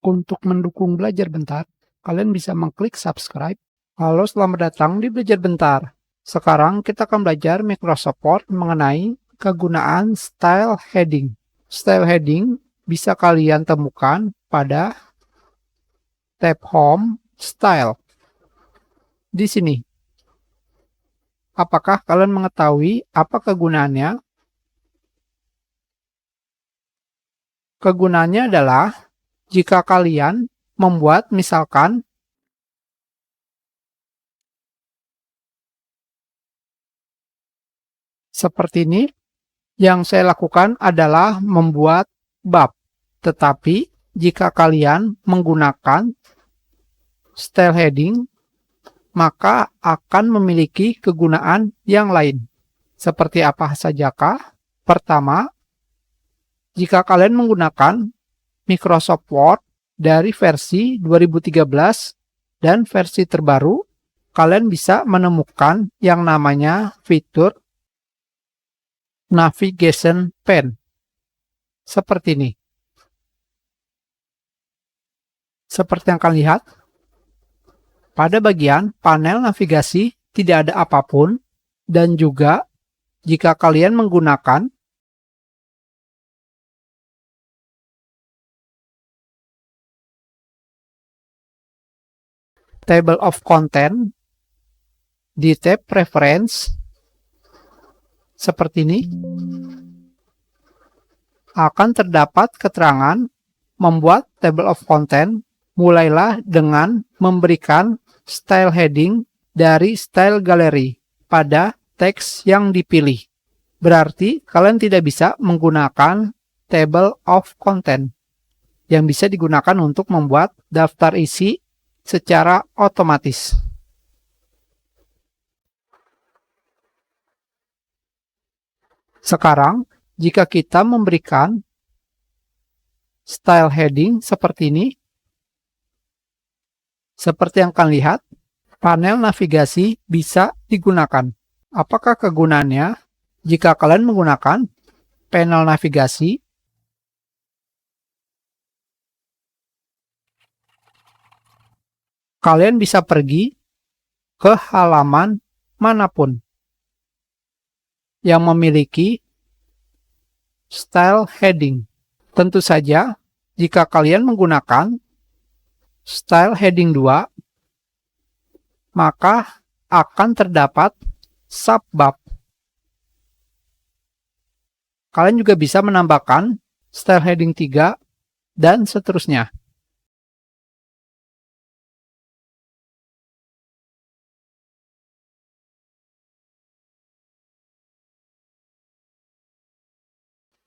Untuk mendukung Belajar Bentar, kalian bisa mengklik subscribe. Halo, selamat datang di Belajar Bentar. Sekarang kita akan belajar Microsoft Word mengenai kegunaan style heading. Style heading bisa kalian temukan pada tab Home Style. Di sini. Apakah kalian mengetahui apa kegunaannya? Kegunaannya adalah jika kalian membuat misalkan seperti ini, yang saya lakukan adalah membuat bab. Tetapi jika kalian menggunakan style heading, maka akan memiliki kegunaan yang lain. Seperti apa sajakah? Pertama, jika kalian menggunakan Microsoft Word dari versi 2013 dan versi terbaru, kalian bisa menemukan yang namanya fitur navigation pane. Seperti ini. Seperti yang kalian lihat, pada bagian panel navigasi tidak ada apapun, dan juga jika kalian menggunakan Table of Content di tab Preference seperti ini, akan terdapat keterangan membuat Table of Content. Mulailah dengan memberikan style heading dari style gallery pada teks yang dipilih. Berarti kalian tidak bisa menggunakan Table of Content yang bisa digunakan untuk membuat daftar isi secara otomatis. Sekarang, jika kita memberikan style heading seperti ini, seperti yang kalian lihat, panel navigasi bisa digunakan. Apakah kegunaannya? Jika kalian menggunakan panel navigasi, kalian bisa pergi ke halaman manapun yang memiliki style heading. Tentu saja, jika kalian menggunakan style heading 2, maka akan terdapat subbab. Kalian juga bisa menambahkan style heading 3 dan seterusnya.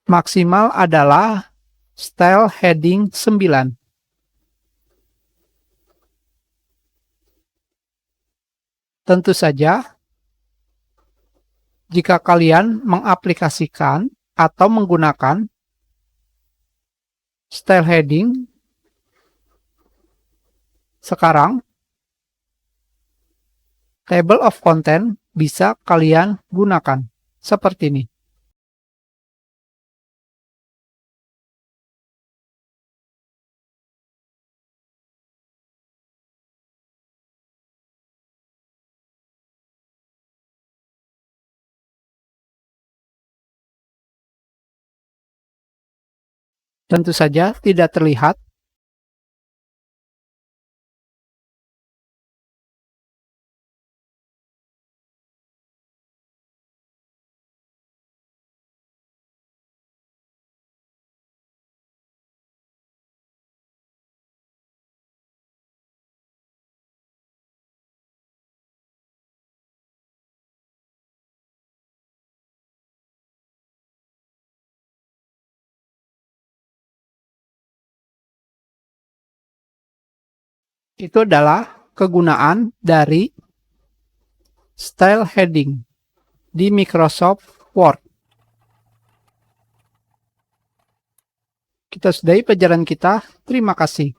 Maksimal adalah style heading 9. Tentu saja, jika kalian mengaplikasikan atau menggunakan style heading sekarang, Table of Content bisa kalian gunakan seperti ini. Tentu saja tidak terlihat. Itu adalah kegunaan dari style heading di Microsoft Word. Kita sudahi pelajaran kita. Terima kasih.